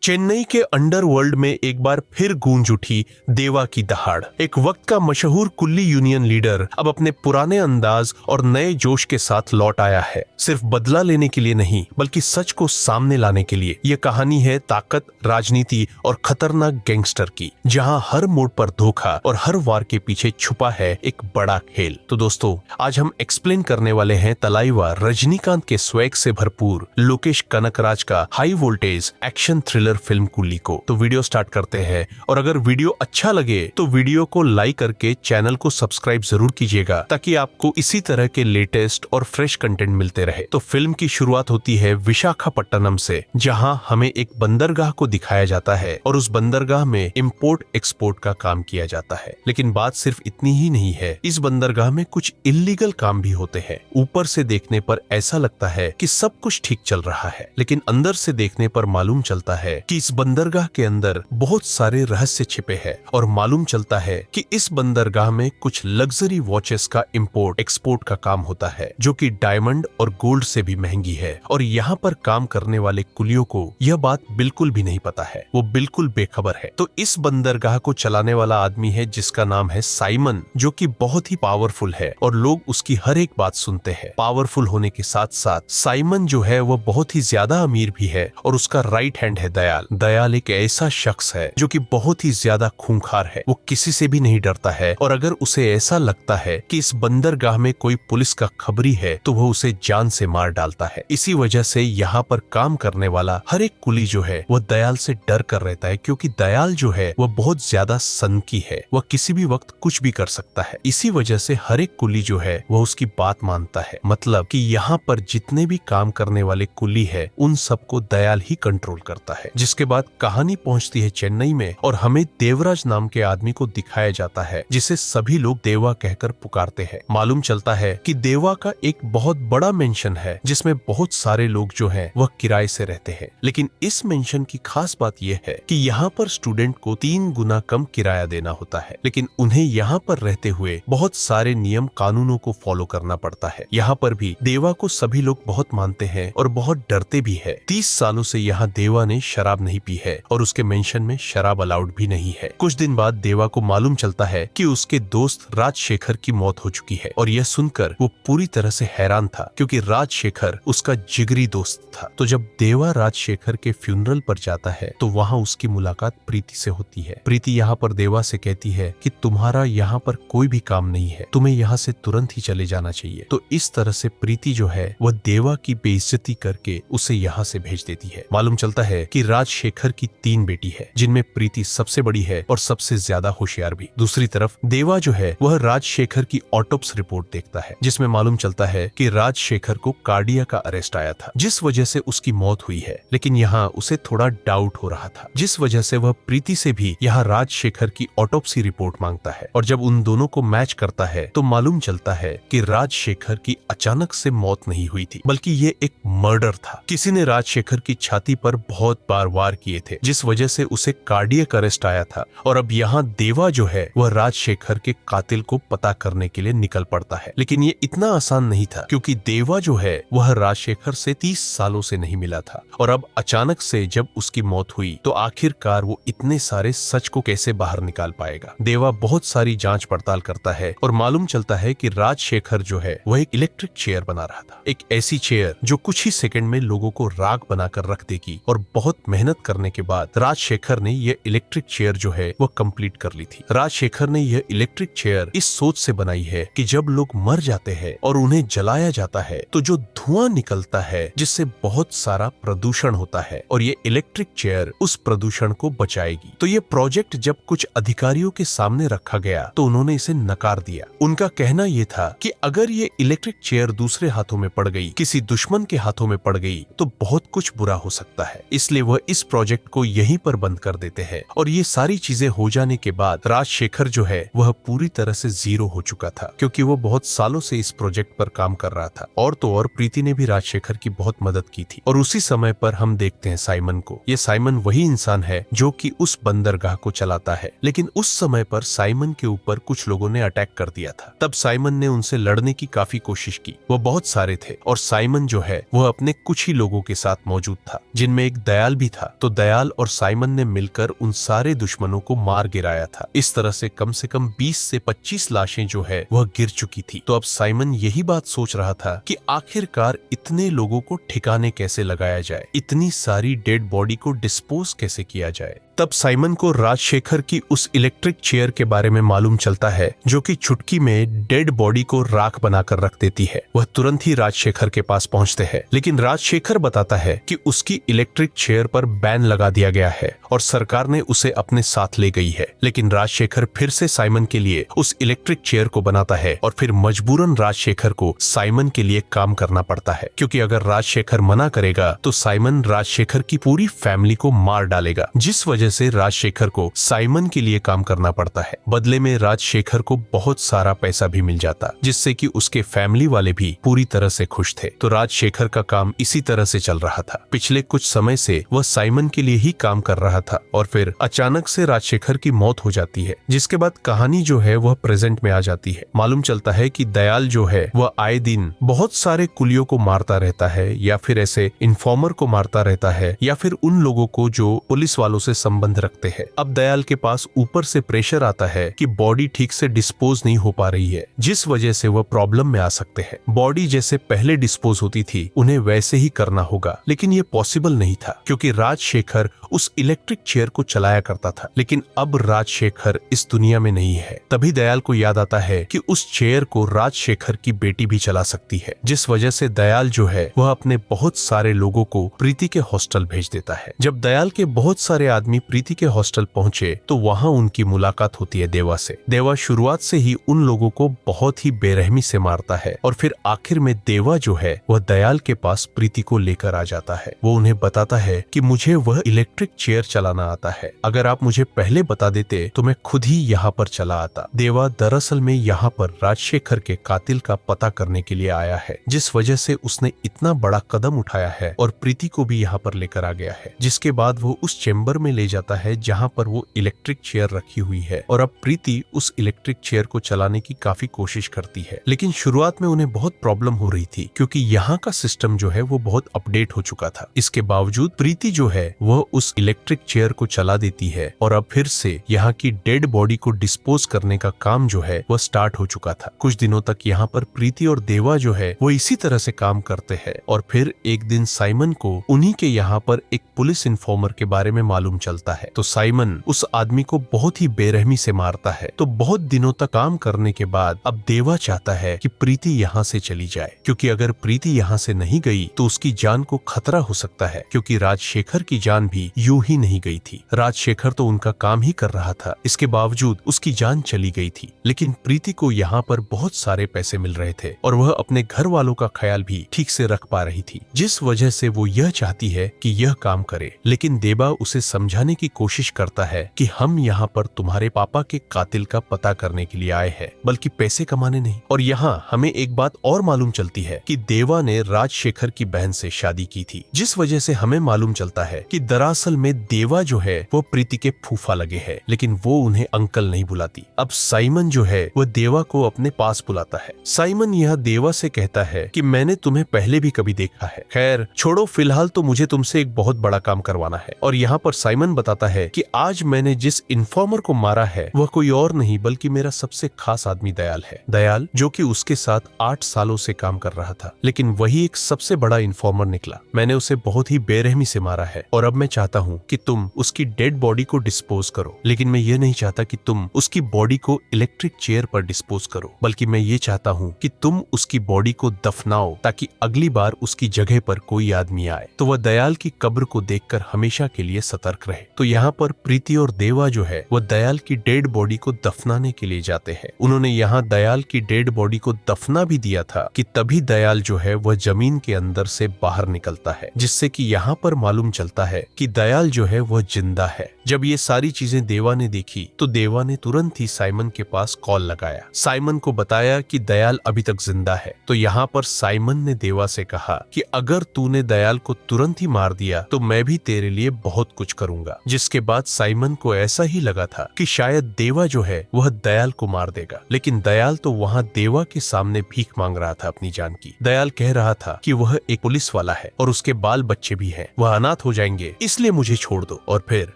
चेन्नई के अंडरवर्ल्ड में एक बार फिर गूंज उठी देवा की दहाड़। एक वक्त का मशहूर कुल्ली यूनियन लीडर अब अपने पुराने अंदाज और नए जोश के साथ लौट आया है, सिर्फ बदला लेने के लिए नहीं बल्कि सच को सामने लाने के लिए। यह कहानी है ताकत, राजनीति और खतरनाक गैंगस्टर की, जहां हर मोड़ पर धोखा और हर वार के पीछे छुपा है एक बड़ा खेल। तो दोस्तों, आज हम एक्सप्लेन करने वाले हैं तलाईवार रजनीकांत के स्वैग से भरपूर लोकेश कनकराज का high voltage action thriller film कुल्ली को। तो वीडियो स्टार्ट करते हैं, और अगर वीडियो अच्छा लगे तो वीडियो को लाइक करके चैनल को सब्सक्राइब जरूर कीजिएगा, ताकि आपको इसी तरह के लेटेस्ट और फ्रेश कंटेंट मिलते रहे। तो फिल्म की शुरुआत होती है विशाखापट्टनम से, जहां हमें एक बंदरगाह को दिखाया जाता है और उस बंदरगाह में इंपोर्ट एक्सपोर्ट का काम किया जाता है। लेकिन बात सिर्फ इतनी ही नहीं है, इस बंदरगाह में कुछ इल्लीगल काम भी होते हैं। ऊपर से देखने पर ऐसा लगता है कि सब कुछ ठीक चल रहा है, लेकिन अंदर से देखने पर मालूम चलता है कि इस बंदरगाह के अंदर बहुत सारे रहस्य छिपे हैं। और मालूम चलता है कि इस बंदरगाह में कुछ लग्जरी वॉचेस का इंपोर्ट एक्सपोर्ट का काम होता है, जो कि डायमंड और गोल्ड से भी महंगी है। और यहाँ पर काम करने वाले कुलियों को यह बात बिल्कुल भी नहीं पता है, वो बिल्कुल बेखबर है। तो इस बंदरगाह को चलाने वाला आदमी है जिसका नाम है साइमन, जो कि बहुत ही पावरफुल है और लोग उसकी हर एक बात सुनते हैं। पावरफुल होने के साथ साथ साइमन जो है वो बहुत ही ज्यादा अमीर भी है, और उसका राइट हैंड है दयाल। दयाल एक ऐसा शख्स है जो कि बहुत ही ज्यादा खूंखार है, वो किसी से भी नहीं डरता है। और अगर उसे ऐसा लगता है कि इस बंदरगाह में कोई पुलिस का खबरी है तो वह उसे जान से मार डालता है। इसी वजह से यहाँ पर काम करने वाला हर एक कुली जो है वह दयाल से डर कर रहता है, क्योंकि दयाल जो है वह बहुत ज्यादा सनकी है, वह किसी भी वक्त कुछ भी कर सकता है। इसी वजह से हर एक कुली जो है वह उसकी बात मानता है। मतलब कि यहाँ पर जितने भी काम करने वाले कुली है उन सबको दयाल ही कंट्रोल करता है। जिसके बाद कहानी पहुंचती है चेन्नई में, और हमें देवराज नाम के आदमी को दिखाया जाता है, जिसे सभी लोग देवा कहकर पुकारते हैं। मालूम चलता है कि देवा का एक बहुत बड़ा मेंशन है, जिसमें बहुत सारे लोग जो हैं वह किराए से रहते हैं। लेकिन इस मेंशन की खास बात यह है कि यहाँ पर स्टूडेंट को 3 गुना कम किराया देना होता है, लेकिन उन्हें यहाँ पर रहते हुए बहुत सारे नियम कानूनों को फॉलो करना पड़ता है। यहाँ पर भी देवा को सभी लोग बहुत मानते हैं और बहुत डरते भी है। 30 सालों से यहाँ देवा ने शराब नहीं पी है, और उसके मेंशन में शराब अलाउड भी नहीं है। कुछ दिन बाद देवा को मालूम चलता है कि उसके दोस्त राजशेखर की मौत हो चुकी है, और यह सुनकर वो पूरी तरह से हैरान था, क्योंकि राजशेखर उसका जिगरी दोस्त था। तो जब देवा राजशेखर के फ्यूनरल पर जाता है तो वहाँ उसकी मुलाकात प्रीति से होती है। प्रीति यहाँ पर देवा से कहती है कि तुम्हारा यहाँ पर कोई भी काम नहीं है, तुम्हें यहाँ से तुरंत ही चले जाना चाहिए। तो इस तरह से प्रीति जो है वह देवा की बेइज्जती करके उसे यहाँ से भेज देती है। मालूम चलता है कि राजशेखर की 3 बेटी है, जिनमें प्रीति सबसे बड़ी है और सबसे ज्यादा होशियार भी। दूसरी तरफ देवा जो है वह राजशेखर की ऑटोप्सी रिपोर्ट देखता है, जिसमें मालूम चलता है कि राजशेखर को कार्डिया का अरेस्ट आया था, जिस वजह से उसकी मौत हुई है। लेकिन यहाँ उसे थोड़ा डाउट हो रहा था, जिस वजह से वह प्रीति से भी यहाँ राजशेखर की ऑटोप्सी रिपोर्ट मांगता है। और जब उन दोनों को मैच करता है तो मालूम चलता है कि राजशेखर की अचानक से मौत नहीं हुई थी, बल्कि ये एक मर्डर था। किसी ने राजशेखर की छाती पर बहुत बार वार किए थे, जिस वजह से उसे कार्डियक अरेस्ट आया था। और अब यहाँ देवा जो है वह राजशेखर के कातिल को पता करने के लिए निकल पड़ता है। लेकिन ये इतना आसान नहीं था, क्योंकि देवा जो है वह राजशेखर से 30 सालों से नहीं मिला था, और अब अचानक से जब उसकी मौत हुई तो आखिरकार वो इतने सारे सच को कैसे बाहर निकाल पाएगा। देवा बहुत सारी जांच पड़ताल करता है, और मालूम चलता है कि राजशेखर जो है वह एक इलेक्ट्रिक चेयर बना रहा था, एक ऐसी चेयर जो कुछ ही सेकंड में लोगों को राख बनाकर रख देगी। और बहुत मेहनत करने के बाद राजशेखर ने यह इलेक्ट्रिक चेयर जो है वह कंप्लीट कर ली थी। राजशेखर ने यह इलेक्ट्रिक चेयर इस सोच से बनाई है कि जब लोग मर जाते हैं और उन्हें जलाया जाता है तो जो धुआं निकलता है, जिससे बहुत सारा प्रदूषण होता है, और ये इलेक्ट्रिक चेयर उस प्रदूषण को बचाएगी। तो ये प्रोजेक्ट जब कुछ अधिकारियों के सामने रखा गया तो उन्होंने इसे नकार दिया। उनका कहना यह था कि अगर ये इलेक्ट्रिक चेयर दूसरे हाथों में पड़ गई, किसी दुश्मन के हाथों में पड़ गई, तो बहुत कुछ बुरा हो सकता है। इसलिए वह इस प्रोजेक्ट को यहीं पर बंद कर देते हैं। और ये सारी चीजें हो जाने के बाद राजशेखर जो है वह पूरी तरह से जीरो हो चुका था, क्योंकि वो बहुत सालों से इस प्रोजेक्ट पर काम कर रहा था। और तो और प्रीति ने भी राजशेखर की बहुत मदद की थी। और उसी समय पर हम देखते हैं साइमन को। ये साइमन वही इंसान है जो कि उस बंदरगाह को चलाता है। लेकिन उस समय पर साइमन के ऊपर कुछ लोगों ने अटैक कर दिया था। तब साइमन ने उनसे लड़ने की काफी कोशिश की। वो बहुत सारे थे, और साइमन जो है वह अपने कुछ ही लोगों के साथ मौजूद था, जिनमें एक दयाल भी था, तो दयाल और साइमन ने मिलकर उन सारे दुश्मनों को मार गिराया था। इस तरह से कम 20 से 25 लाशें जो है वह गिर चुकी थी। तो अब साइमन यही बात सोच रहा था कि आखिरकार इतने लोगों को ठिकाने कैसे लगाया जाए, इतनी सारी डेड बॉडी को डिस्पोज कैसे किया जाए। तब साइमन को राजशेखर की उस इलेक्ट्रिक चेयर के बारे में मालूम चलता है जो कि चुटकी में डेड बॉडी को राख बनाकर रख देती है। वह तुरंत ही राजशेखर के पास पहुंचते हैं, लेकिन राजशेखर बताता है कि उसकी इलेक्ट्रिक चेयर पर बैन लगा दिया गया है और सरकार ने उसे अपने साथ ले गई है। लेकिन राजशेखर फिर से साइमन के लिए उस इलेक्ट्रिक चेयर को बनाता है और फिर मजबूरन राजशेखर को साइमन के लिए काम करना पड़ता है, क्योंकि अगर राजशेखर मना करेगा तो साइमन राजशेखर की पूरी फैमिली को मार डालेगा, जिस वजह से राजशेखर को साइमन के लिए काम करना पड़ता है। बदले में राजशेखर को बहुत सारा पैसा भी मिल जाता, जिससे कि उसके फैमिली वाले भी पूरी तरह से खुश थे। तो राजशेखर का काम इसी तरह से चल रहा था। पिछले कुछ समय से वह साइमन के लिए ही काम कर रहा था और फिर अचानक से राजशेखर की मौत हो जाती है, जिसके बाद कहानी जो है वह प्रेजेंट में आ जाती है। मालूम चलता है कि दयाल जो है वह आए दिन बहुत सारे कुलियों को मारता रहता है, या फिर ऐसे इन्फॉर्मर को मारता रहता है, या फिर उन लोगों को जो पुलिस वालों से संबंध रखते हैं। अब दयाल के पास ऊपर से प्रेशर आता है कि बॉडी ठीक से डिस्पोज नहीं हो पा रही है, जिस वजह से वह प्रॉब्लम में आ सकते हैं। बॉडी जैसे पहले डिस्पोज होती थी उन्हें वैसे ही करना होगा, लेकिन ये पॉसिबल नहीं था क्योंकि राजशेखर उस इलेक्ट्रिक चेयर को चलाया करता था। लेकिन अब राजशेखर इस दुनिया में नहीं है। तभी दयाल को याद आता है कि उस चेयर को राजशेखर की बेटी भी चला सकती है, जिस वजह से दयाल जो है वह अपने बहुत सारे लोगों को प्रीति के हॉस्टल भेज देता है। जब दयाल के बहुत सारे आदमी प्रीति के हॉस्टल पहुंचे तो वहां उनकी मुलाकात होती है देवा से। देवा शुरुआत से ही उन लोगों को बहुत ही बेरहमी से मारता है और फिर आखिर में देवा जो है वह दयाल के पास प्रीति को लेकर आ जाता है। वो उन्हें बताता है कि मुझे वह इलेक्ट्रिक चेयर चलाना आता है, अगर आप मुझे पहले बता देते तो मैं खुद ही यहाँ पर चला आता। देवा दरअसल में यहाँ पर राजशेखर के कातिल का पता करने के लिए आया है, जिस वजह से उसने इतना बड़ा कदम उठाया है और प्रीति को भी यहाँ पर लेकर आ गया है। जिसके बाद वो उस चेम्बर में ले जाता है जहाँ पर वो इलेक्ट्रिक चेयर रखी हुई है और अब प्रीति उस इलेक्ट्रिक चेयर को चलाने की काफी कोशिश करती है। लेकिन शुरुआत में उन्हें बहुत प्रॉब्लम हो रही थी क्योंकि यहाँ का सिस्टम जो है वो बहुत अपडेट हो चुका था। इसके बावजूद प्रीति जो है वह उस इलेक्ट्रिक चेयर को चला देती है और अब फिर से यहाँ की डेड बॉडी को डिस्पोज करने का काम जो है वह स्टार्ट हो चुका था। कुछ दिनों तक यहाँ पर प्रीति और देवा जो है वो इसी तरह से काम करते हैं और फिर एक दिन साइमन को उन्हीं के यहाँ पर एक पुलिस इन्फॉर्मर के बारे में मालूम चलता है। तो साइमन उस आदमी को बहुत ही बेरहमी से मारता है। तो बहुत दिनों तक काम करने के बाद अब देवा चाहता है कि प्रीति यहाँ से चली जाए, क्योंकि अगर प्रीति यहाँ से नहीं गई तो उसकी जान को खतरा हो सकता है, क्योंकि राजशेखर की जान भी यूं ही नहीं गई थी। राजशेखर तो उनका काम ही कर रहा था, इसके बावजूद उसकी जान चली गई थी। लेकिन प्रीति को यहाँ पर बहुत सारे पैसे मिल रहे थे और वह अपने घर वालों का ख्याल भी ठीक से रख पा रही थी, जिस वजह से वो यह चाहती है कि यह काम करे। लेकिन देवा उसे समझाने की कोशिश करता है कि हम यहाँ पर तुम्हारे पापा के कातिल का पता करने के लिए आए हैं, बल्कि पैसे कमाने नहीं। और यहाँ हमें एक बात और मालूम चलती है कि देवा ने राजशेखर की बहन से शादी की थी, जिस वजह से हमें मालूम चलता है कि दरअसल में देवा जो है वो प्रीति के फूफा लगे हैं, लेकिन वो उन्हें अंकल नहीं बुलाती। अब साइमन जो है वह देवा को अपने पास बुलाता है। साइमन यह देवा से कहता है कि मैंने तुम्हें पहले भी कभी देखा है, खैर छोड़ो, फिलहाल तो मुझे तुमसे एक बहुत बड़ा काम करवाना है। और यहाँ पर साइमन बताता है कि आज मैंने जिस इन्फॉर्मर को मारा है वह कोई और नहीं बल्कि मेरा सबसे खास आदमी दयाल है। दयाल जो कि उसके साथ 8 सालों से काम कर रहा था, लेकिन वही एक सबसे बड़ा इन्फॉर्मर निकला। मैंने उसे बहुत ही बेरहमी से मारा है और अब मैं चाहता हूँ कि तुम उसकी डेड बॉडी को डिस्पोज करो। लेकिन मैं ये नहीं चाहता कि तुम उसकी बॉडी को इलेक्ट्रिक चेयर पर डिस्पोज करो, बल्कि मैं ये चाहता हूँ कि तुम उसकी बॉडी को दफनाओ ताकि अगली बार उसकी जगह पर कोई आदमी आए तो वह दयाल की कब्र को देखकर हमेशा के लिए सतर्क रहे। तो यहाँ पर प्रीति और देवा जो है वह दयाल की डेड बॉडी को दफनाने के लिए जाते हैं। उन्होंने यहाँ दयाल की डेड बॉडी को दफना भी दिया था कि तभी दयाल जो है वह जमीन के अंदर से बाहर निकलता है, जिससे कि यहाँ पर मालूम चलता है कि दयाल जो है वह जिंदा है। जब ये सारी चीजें देवा ने देखी तो देवा ने तुरंत ही साइमन के पास कॉल लगाया। साइमन को बताया कि दयाल अभी तक जिंदा है। तो यहाँ पर साइमन ने देवा से कहा कि अगर तूने दयाल को तुरंत ही मार दिया तो मैं भी तेरे लिए बहुत कुछ करूंगा। दूंगा। जिसके बाद साइमन को ऐसा ही लगा था कि शायद देवा जो है वह दयाल को मार देगा, लेकिन दयाल तो वहाँ देवा के सामने भीख मांग रहा था अपनी जान की। दयाल कह रहा था कि वह एक पुलिस वाला है और उसके बाल बच्चे भी हैं, वह अनाथ हो जाएंगे, इसलिए मुझे छोड़ दो। और फिर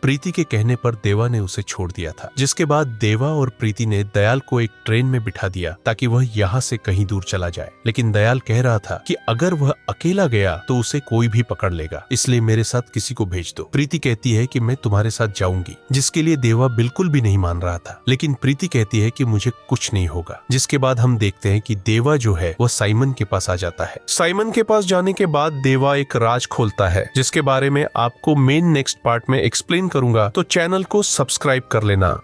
प्रीति के कहने पर देवा ने उसे छोड़ दिया था। जिसके बाद देवा और प्रीति ने दयाल को एक ट्रेन में बिठा दिया ताकि वह यहाँ से कहीं दूर चला जाए, लेकिन दयाल कह रहा था कि अगर वह अकेला गया तो उसे कोई भी पकड़ लेगा, इसलिए मेरे साथ किसी को भेज दो। प्रीति कहती है कि मैं तुम्हारे साथ जाऊंगी, जिसके लिए देवा बिल्कुल भी नहीं मान रहा था, लेकिन प्रीति कहती है कि मुझे कुछ नहीं होगा। जिसके बाद हम देखते हैं कि देवा जो है वह साइमन के पास आ जाता है। साइमन के पास जाने के बाद देवा एक राज खोलता है, जिसके बारे में आपको मेन नेक्स्ट पार्ट में एक्सप्लेन करूंगा, तो चैनल को सब्सक्राइब कर लेना।